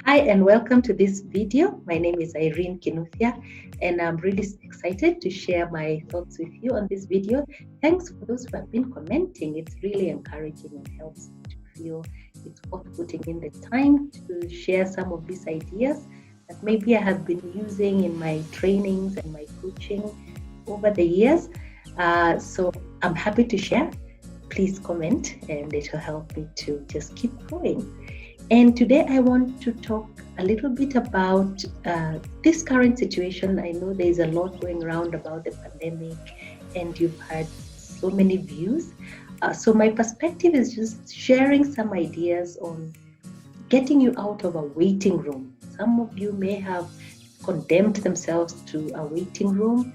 Hi and welcome to this video. My name is Irene Kinuthia and I'm really excited to share my thoughts with you on this video. Thanks for those who have been commenting. It's really encouraging and helps me to feel it's worth putting in the time to share some of these ideas that maybe I have been using in my trainings and my coaching over the years. So I'm happy to share. Please comment and it will help me to just keep going. And today I want to talk a little bit about this current situation. I know there's a lot going around about the pandemic, and you've had so many views. So, my perspective is just sharing some ideas on getting you out of a waiting room. Some of you may have condemned themselves to a waiting room,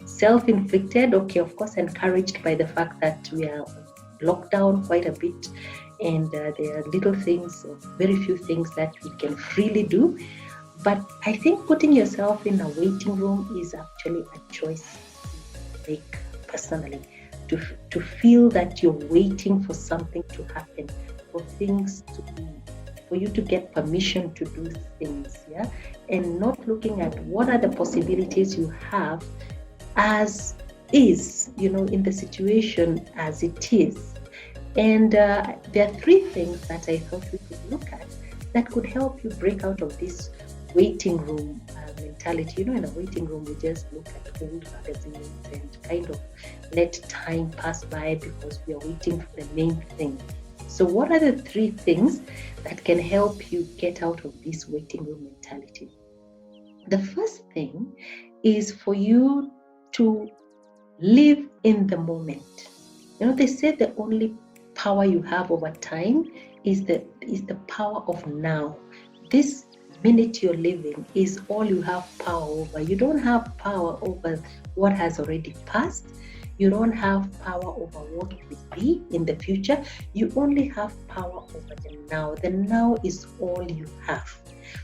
self inflicted, okay, of course, encouraged by the fact that we are locked down quite a bit and there are little things, very few things that we can freely do. But I think putting yourself in a waiting room is actually a choice to make personally. To feel that you're waiting for something to happen, for things to be, for you to get permission to do things, yeah, and not looking at what are the possibilities you have as is, in the situation as it is. And there are three things that I thought we could look at that could help you break out of this waiting room mentality. In a waiting room, we just look at old magazines and kind of let time pass by because we are waiting for the main thing. So, what are the three things that can help you get out of this waiting room mentality? The first thing is for you to live in the moment. They say the only power you have over time is the power of now. This minute you're living is all you have power over. You don't have power over what has already passed. You don't have power over what will be in the future. You only have power over the now. The now is all you have.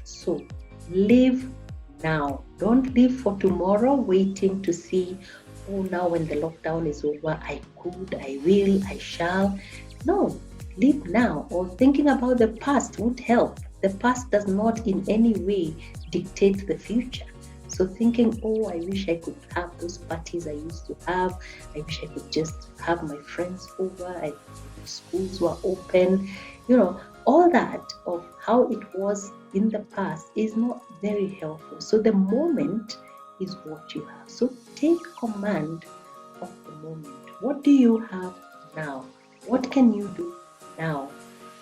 So live now. Don't live for tomorrow waiting to see, oh, now when the lockdown is over, I could, I will, I shall. No, live now. Or thinking about the past won't help. The past does not in any way dictate the future. So thinking, oh, I wish I could have those parties I used to have. I wish I could just have my friends over. Schools were open. All that of how it was in the past is not very helpful. So the moment is what you have. So take command of the moment. What do you have now? What can you do now?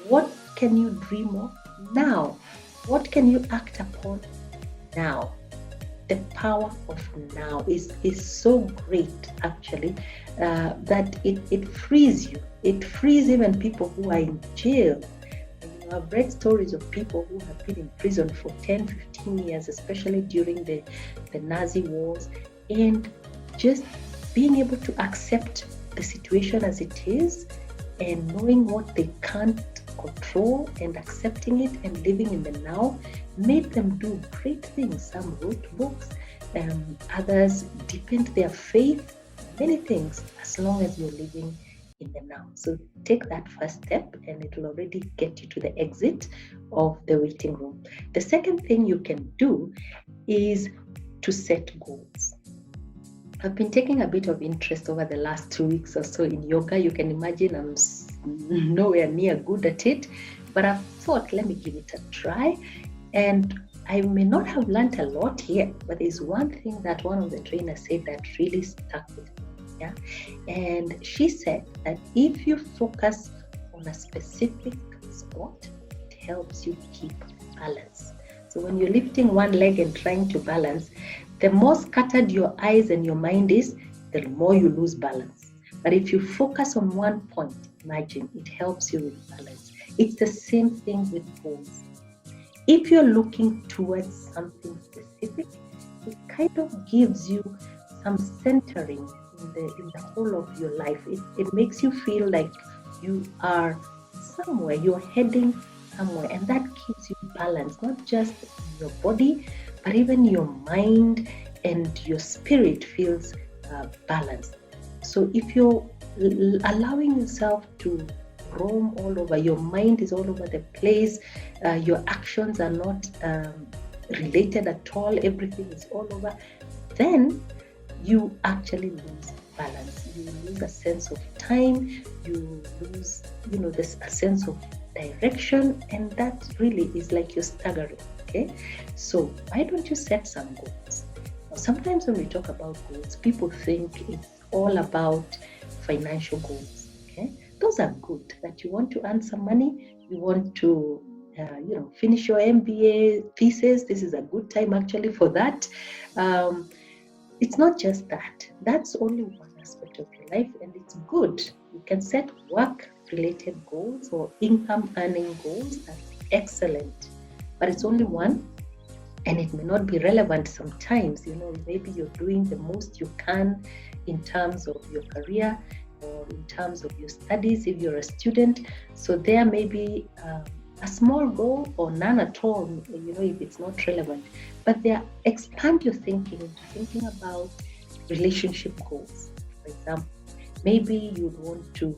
What can you dream of now? What can you act upon now? The power of now is so great, actually, that it frees you. It frees even people who are in jail. I've read stories of people who have been in prison for 10, 15 years, especially during the Nazi wars, and just being able to accept the situation as it is and knowing what they can't control and accepting it and living in the now made them do great things. Some wrote books, others deepened their faith, many things, as long as you're living in the now. So take that first step and it will already get you to the exit of the waiting room. The second thing you can do is to set goals. I've been taking a bit of interest over the last 2 weeks or so in yoga. You can imagine I'm nowhere near good at it, but I've thought, let me give it a try. And I may not have learned a lot here, but there's one thing that one of the trainers said that really stuck with me. Yeah? And she said that if you focus on a specific spot, it helps you keep balance. So when you're lifting one leg and trying to balance, the more scattered your eyes and your mind is, the more you lose balance. But if you focus on one point, imagine, it helps you with balance. It's the same thing with goals. If you're looking towards something specific, it kind of gives you some centering in the whole of your life. It makes you feel like you are somewhere, you're heading somewhere, and that keeps you balanced, not just in your body, but even your mind and your spirit feels balanced. So if you're allowing yourself to roam all over. Your mind is all over the place. Your actions are not related at all. Everything is all over. Then you actually lose balance. You lose a sense of time. You lose, a sense of direction, and that really is like you're staggering. Okay, so why don't you set some goals? Now, sometimes when we talk about goals, people think it's all about financial goals. Okay, those are good. That you want to earn some money, you want to finish your MBA thesis. This is a good time actually for that. It's not just that. That's only one aspect of your life, and it's good. You can set work-related goals or income-earning goals. That's excellent. But it's only one, and it may not be relevant sometimes. Maybe you're doing the most you can in terms of your career or in terms of your studies if you're a student. So there may be a small goal or none at all, if it's not relevant. But expand your thinking about relationship goals. For example, maybe you'd want to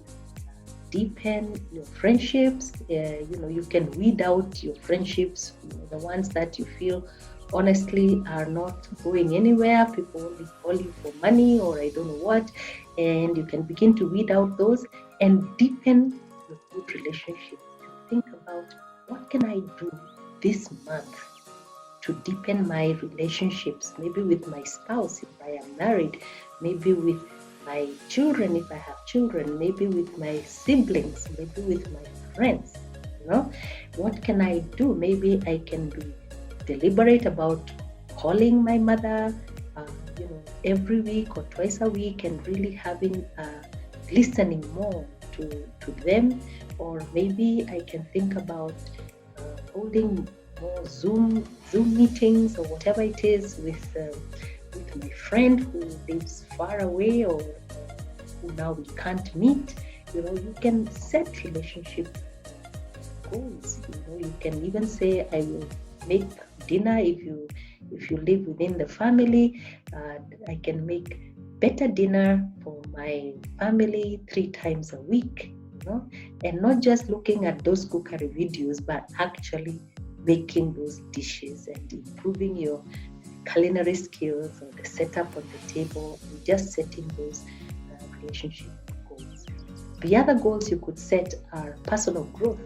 deepen your friendships. You can weed out your friendships, the ones that you feel honestly are not going anywhere. People only call you for money or I don't know what. And you can begin to weed out those and deepen your good relationships. Think about, what can I do this month to deepen my relationships, maybe with my spouse if I am married, maybe with my children if I have children, maybe with my siblings, maybe with my friends. What can I do? Maybe I can be deliberate about calling my mother every week or twice a week, and really having listening more to them. Or maybe I can think about holding more Zoom meetings or whatever it is with my friend who lives far away or who now we can't meet. You can set relationship goals. You can even say, I will make dinner if you live within the family. I can make better dinner for my family 3 times a week. And not just looking at those cookery videos, but actually making those dishes and improving your culinary skills or the setup on the table, and just setting those relationship goals. The other goals you could set are personal growth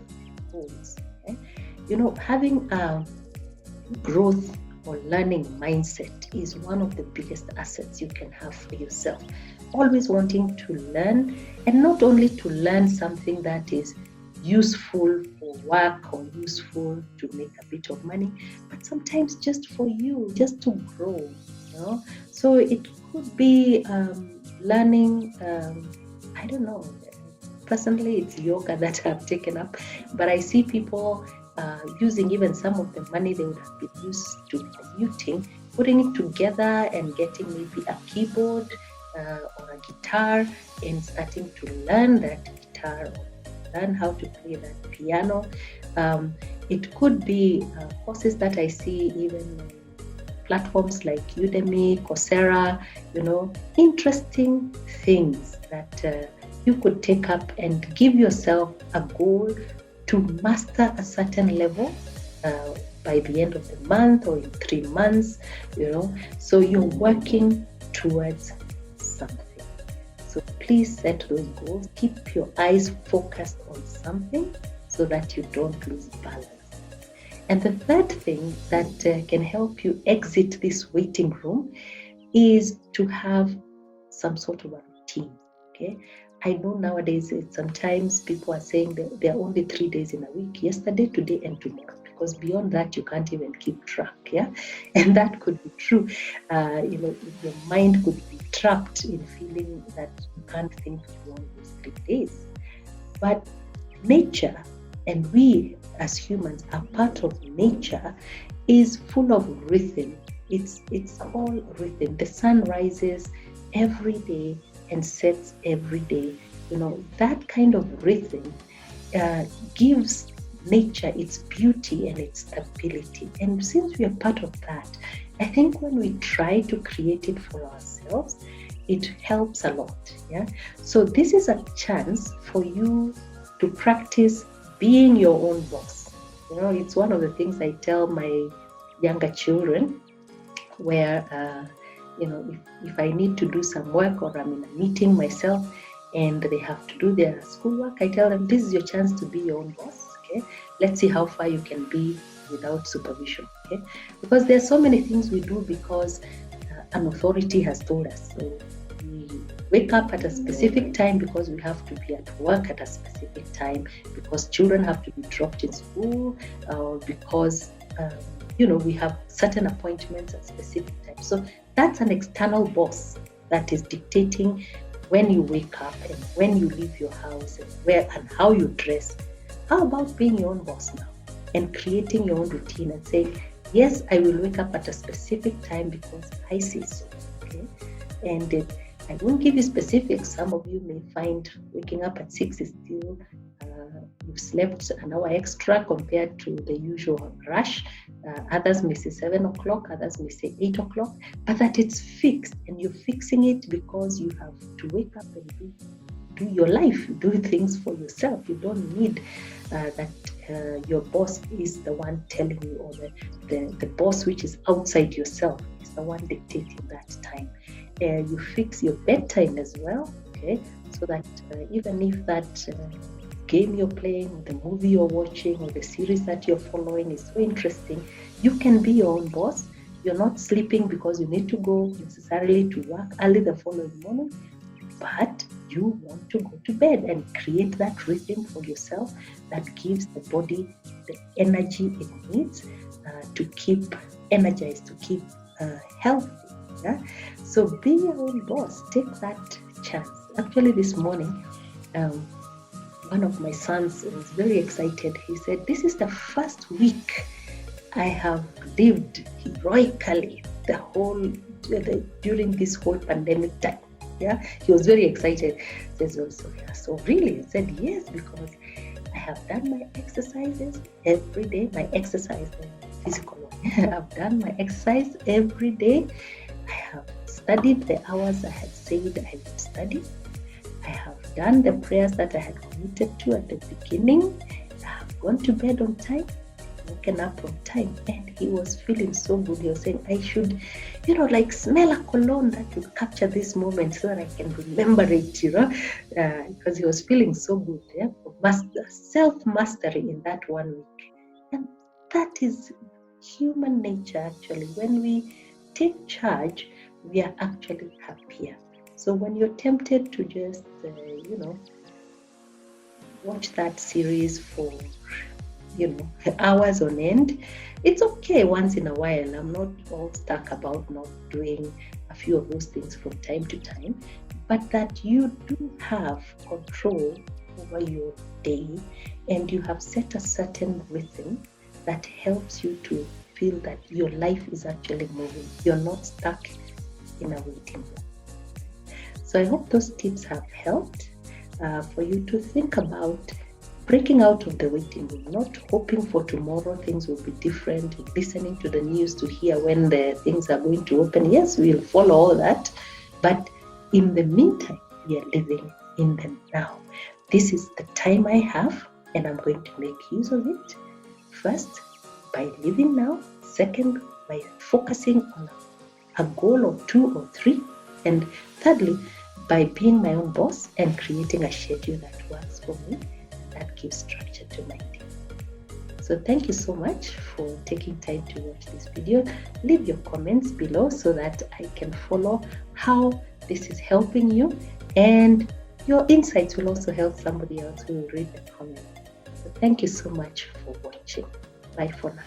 goals. Okay? Having a growth or learning mindset is one of the biggest assets you can have for yourself. Always wanting to learn, and not only to learn something that is useful for work or useful to make a bit of money, but sometimes just for you, just to grow. So it could be learning, I don't know, personally it's yoga that I've taken up, but I see people using even some of the money they would have been used to commuting, putting it together and getting maybe a keyboard or a guitar and starting to learn that guitar or learn how to play that piano. It could be courses that I see even on platforms like Udemy, Coursera, interesting things that you could take up and give yourself a goal to master a certain level by the end of the month or in 3 months, so you're working towards something. So please set those goals, keep your eyes focused on something so that you don't lose balance. And the third thing that can help you exit this waiting room is to have some sort of a routine. Okay, I know nowadays sometimes people are saying that there are only 3 days in a week: yesterday, today, and tomorrow. Because beyond that, you can't even keep track. Yeah, and that could be true. Your mind could be trapped in feeling that you can't think beyond those 3 days. But nature, and we as humans are part of nature, is full of rhythm. It's all rhythm. The sun rises every day and sets every day. That kind of rhythm gives nature its beauty and its stability. And since we are part of that, I think when we try to create it for ourselves, it helps a lot. Yeah. So this is a chance for you to practice being your own boss. You know, it's one of the things I tell my younger children, where you know, if I need to do some work or I'm in a meeting myself and they have to do their schoolwork, I tell them, this is your chance to be your own boss. Okay, let's see how far you can be without supervision. Okay, because there's so many things we do because an authority has told us. So we wake up at a specific time because we have to be at work at a specific time, because children have to be dropped in school, or because you know, we have certain appointments at specific times. So that's an external boss that is dictating when you wake up and when you leave your house and where and how you dress. How about being your own boss now and creating your own routine and saying, yes, I will wake up at a specific time because I say so. Okay, and I won't give you specifics. Some of you may find waking up at 6 is still you've slept an hour extra compared to the usual rush. Others may say 7 o'clock, others may say 8 o'clock, but that it's fixed, and you're fixing it because you have to wake up and do your life, do things for yourself. You don't need that your boss is the one telling you, or the boss which is outside yourself is the one dictating that time. You fix your bedtime as well, okay, so that even if that game you're playing, or the movie you're watching, or the series that you're following is so interesting, you can be your own boss. You're not sleeping because you need to go necessarily to work early the following morning, but you want to go to bed and create that rhythm for yourself that gives the body the energy it needs to keep energized, to keep healthy. Yeah? So be your own boss. Take that chance. Actually, this morning, one of my sons was very excited. He said, this is the first week I have lived heroically during this whole pandemic time. Yeah, he was very excited. He says, also, yeah, so really? I said, yes, because I have done my exercises every day. My exercise, physical one. I've done my exercise every day. I have studied the hours I had said I would study. I have done the prayers that I had committed to at the beginning. I have gone to bed on time, woken up on time, and he was feeling so good. He was saying, I should, like smell a cologne that would capture this moment so that I can remember it, because he was feeling so good. Yeah? Self-mastery in that 1 week. And that is human nature, actually. When we take charge, we are actually happier. So when you're tempted to just, watch that series for, hours on end, it's okay once in a while. I'm not all stuck about not doing a few of those things from time to time, but that you do have control over your day, and you have set a certain rhythm that helps you to feel that your life is actually moving. You're not stuck in a waiting room. So I hope those tips have helped for you to think about breaking out of the waiting room, not hoping for tomorrow things will be different, listening to the news to hear when the things are going to open. Yes, we'll follow all that. But in the meantime, we are living in the now. This is the time I have, and I'm going to make use of it. First, by living now. Second, by focusing on a goal or 2 or 3. And thirdly, by being my own boss and creating a schedule that works for me, that gives structure to my day. So thank you so much for taking time to watch this video. Leave your comments below so that I can follow how this is helping you, and your insights will also help somebody else who will read the comments. So thank you so much for watching. Bye for now.